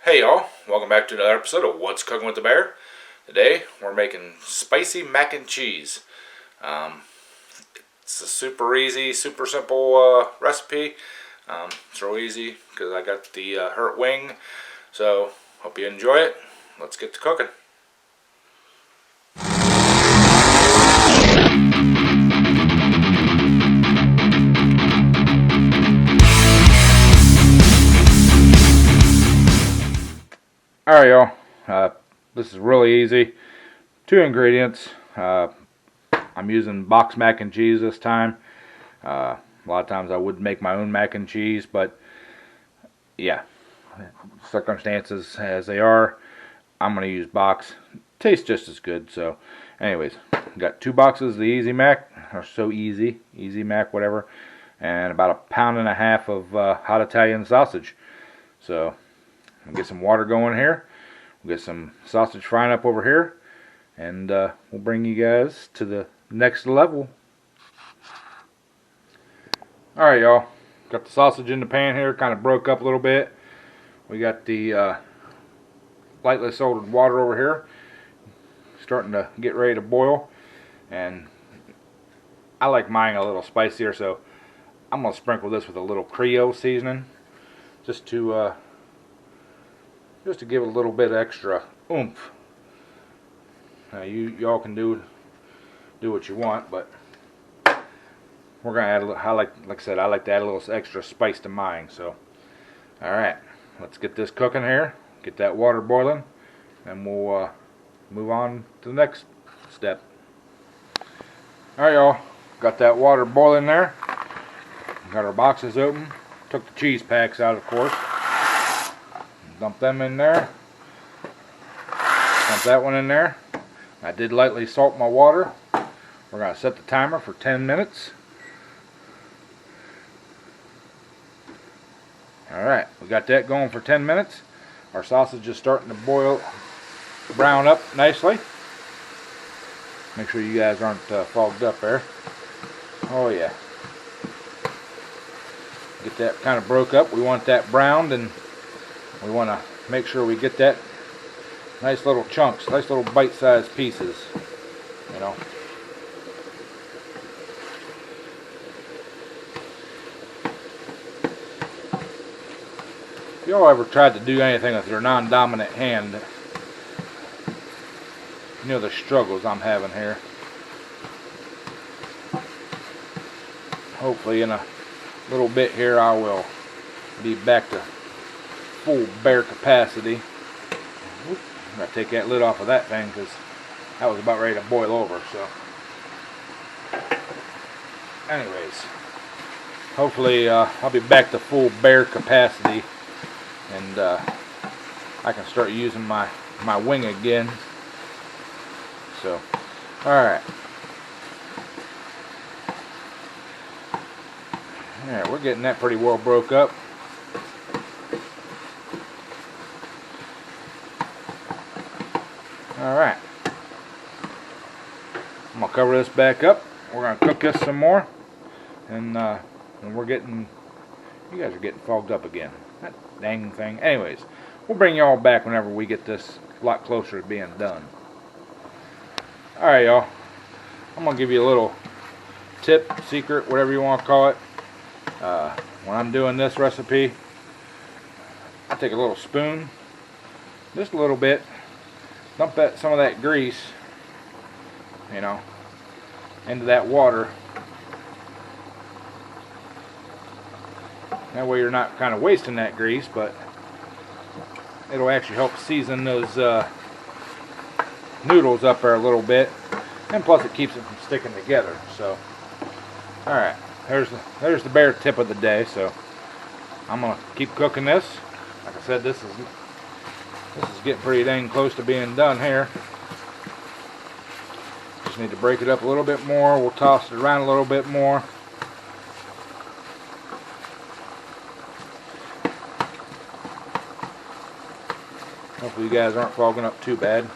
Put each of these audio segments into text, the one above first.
Hey y'all, welcome back to another episode of What's Cooking with the Bear. Today we're making spicy mac and cheese. It's a super easy, super simple recipe. It's real easy because I got the hurt wing. So hope you enjoy it. Let's get to cooking. Alright y'all, this is really easy. 2 ingredients. I'm using box mac and cheese this time. A lot of times I would make my own mac and cheese, but yeah, circumstances as they are, I'm going to use box. Tastes just as good. So anyways, got 2 boxes of the Easy Mac, or So Easy Mac, whatever, and about 1.5 pounds of hot Italian sausage. So I'll get some water going here. We'll get some sausage frying up over here, and we'll bring you guys to the next level. Alright y'all, got the sausage in the pan here, kind of broke up a little bit. We got the lightly salted water over here, starting to get ready to boil, and I like mine a little spicier, so I'm going to sprinkle this with a little Creole seasoning, just to give it a little bit extra oomph. Now y'all can do what you want, but we're gonna add a little. Like I said, I like to add a little extra spice to mine. So, all right, let's get this cooking here. Get that water boiling, and we'll move on to the next step. All right, y'all, got that water boiling there. Got our boxes open. Took the cheese packs out, of course. Dump them in there. Dump that one in there. I did lightly salt my water. We're going to set the timer for 10 minutes. Alright, we got that going for 10 minutes. Our sausage is starting to brown up nicely. Make sure you guys aren't fogged up there. Oh yeah. Get that kind of broke up. We want that browned, and we want to make sure we get that nice little chunks, nice little bite-sized pieces, you know. If y'all ever tried to do anything with your non-dominant hand, you know the struggles I'm having here. Hopefully in a little bit here I will be back to full bear capacity. I'm going to take that lid off of that thing because that was about ready to boil over. So anyways, hopefully I'll be back to full bear capacity, and I can start using my wing again. So alright. Yeah, we're getting that pretty well broke up. Alright. I'm going to cover this back up. We're going to cook this some more. And we're getting... You guys are getting fogged up again. That dang thing. Anyways, we'll bring y'all back whenever we get this a lot closer to being done. Alright y'all. I'm going to give you a little tip, secret, whatever you want to call it. When I'm doing this recipe, I take a little spoon, just a little bit, dump some of that grease, you know, into that water. That way you're not kind of wasting that grease, but it'll actually help season those noodles up there a little bit, and plus it keeps it from sticking together. So, all right, there's the bear tip of the day. So I'm gonna keep cooking this. Like I said, this is getting pretty dang close to being done here. Just need to break it up a little bit more. We'll toss it around a little bit more. Hopefully you guys aren't fogging up too bad.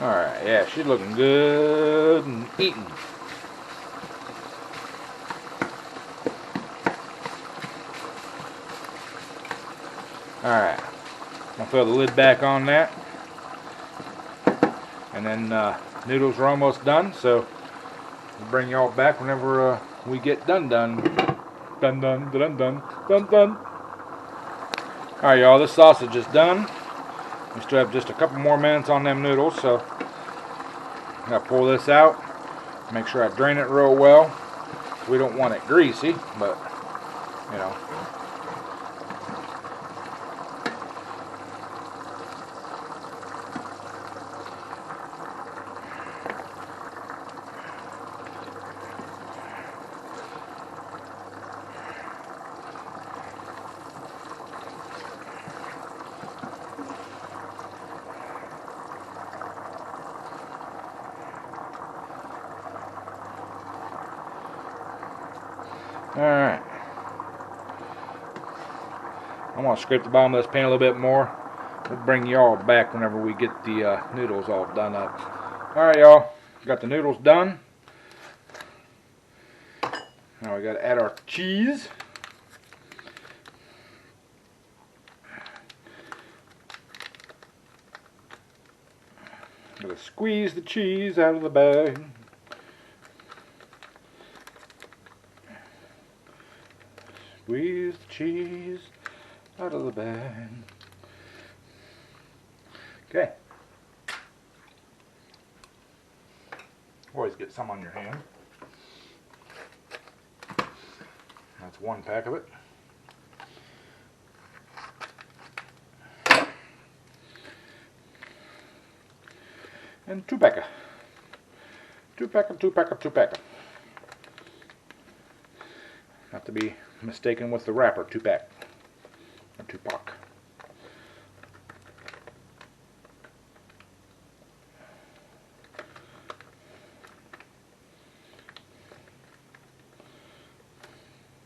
Alright, yeah, she's looking good and eating. Alright, I'll throw the lid back on that. And then noodles are almost done, so we'll bring y'all back whenever we get done. Done. Alright, y'all, this sausage is done. We still have just a couple more minutes on them noodles, so I'm going to pull this out. Make sure I drain it real well. We don't want it greasy, but, you know. Alright. I'm going to scrape the bottom of this pan a little bit more. We'll bring y'all back whenever we get the noodles all done up. Alright, y'all. Got the noodles done. Now we got to add our cheese. Got to squeeze the cheese out of the bag. Squeeze the cheese out of the bag. Okay. Always get some on your hand. That's one pack of it. And two packer. Two packer. Not to be mistaken with the wrapper, 2-pack. Or 2-pack.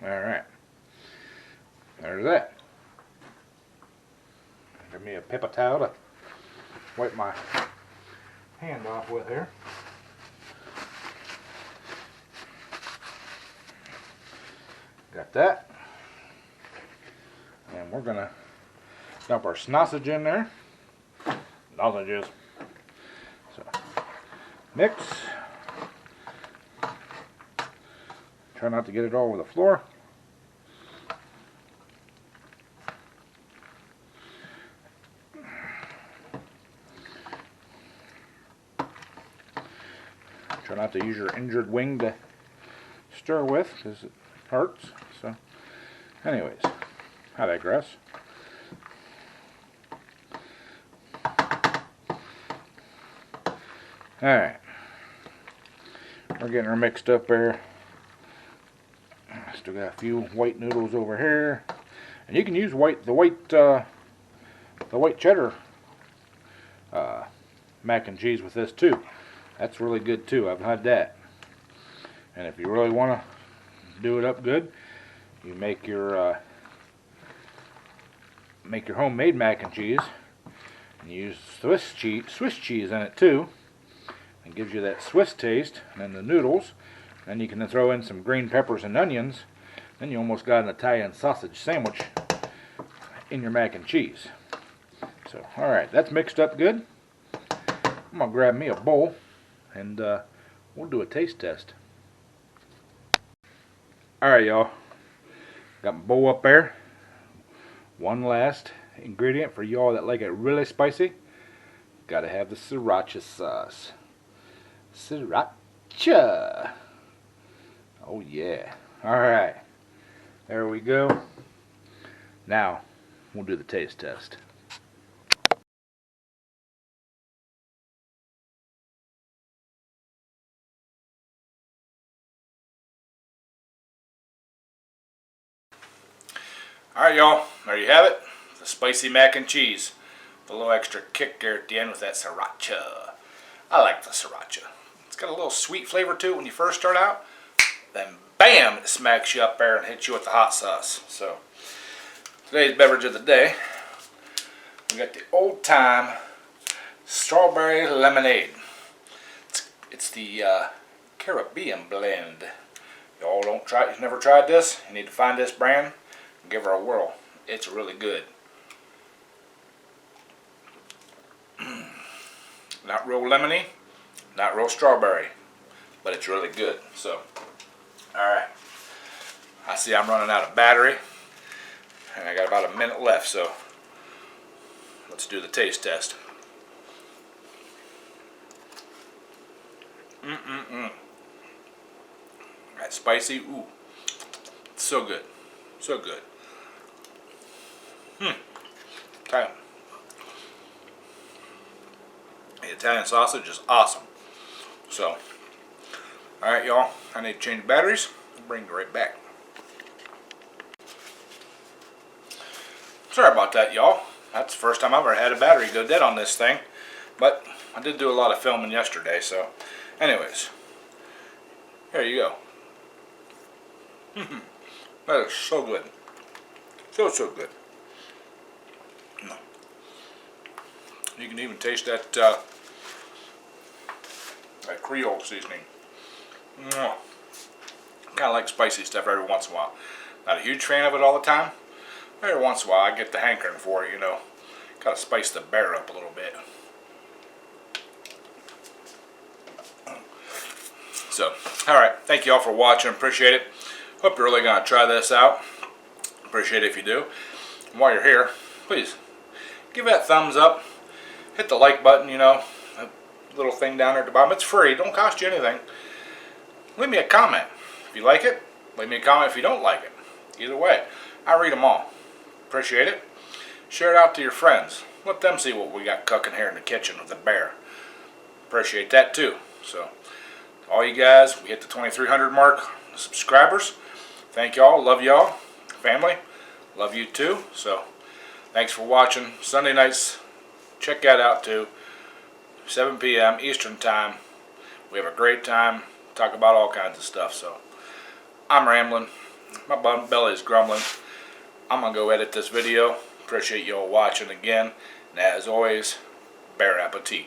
Alright. There's that. Give me a paper towel to wipe my hand off with here. Got that. And we're gonna dump our sausage in there. Sausages. So mix. Try not to get it all over the floor. Try not to use your injured wing to stir with because it hurts. So anyways, I digress. Alright. We're getting her mixed up there. Still got a few white noodles over here. And you can use the white cheddar mac and cheese with this too. That's really good too. I've had that. And if you really want to do it up good, you make your homemade mac and cheese, and you use Swiss cheese in it too. It gives you that Swiss taste. And then the noodles. Then you can throw in some green peppers and onions. Then you almost got an Italian sausage sandwich in your mac and cheese. So, alright, that's mixed up good. I'm going to grab me a bowl and we'll do a taste test. Alright, y'all. Got my bowl up there. One last ingredient for y'all that like it really spicy. Gotta have the sriracha sauce. Sriracha! Oh yeah. Alright. There we go. Now, we'll do the taste test. Alright, y'all. There you have it. The spicy mac and cheese. With a little extra kick there at the end with that sriracha. I like the sriracha. It's got a little sweet flavor to it when you first start out. Then bam, it smacks you up there and hits you with the hot sauce. So, today's beverage of the day, we got the old time strawberry lemonade. It's the Caribbean blend. Y'all don't try. You've never tried this? You need to find this brand and give her a whirl. It's really good. Not real lemony, not real strawberry, but it's really good. So, alright. I see I'm running out of battery, and I got about a minute left, so let's do the taste test. That spicy, ooh, so good, so good. Italian. The Italian sausage is awesome. So, alright y'all, I need to change batteries. I'll bring it right back. Sorry about that, y'all. That's the first time I've ever had a battery go dead on this thing. But I did do a lot of filming yesterday, so anyways, here you go. That is so good. So good. You can even taste that that Creole seasoning. Kind of like spicy stuff every once in a while. Not a huge fan of it all the time. Every once in a while I get the hankering for it, you know. Gotta spice the bear up a little bit. So, alright, thank you all for watching. Appreciate it. Hope you're really going to try this out. Appreciate it if you do. And while you're here, please give that thumbs up. Hit the like button, you know. That little thing down there at the bottom. It's free. Don't cost you anything. Leave me a comment if you like it. Leave me a comment if you don't like it. Either way, I read them all. Appreciate it. Share it out to your friends. Let them see what we got cooking here in the kitchen with the bear. Appreciate that too. So, all you guys, we hit the 2,300 mark. Subscribers. Thank y'all. Love y'all. Family. Love you too. So, thanks for watching. Sunday nights, check that out too. 7 p.m. Eastern Time. We have a great time. Talk about all kinds of stuff. So, I'm rambling. My belly's grumbling. I'm going to go edit this video. Appreciate y'all watching again. And as always, bear appetit.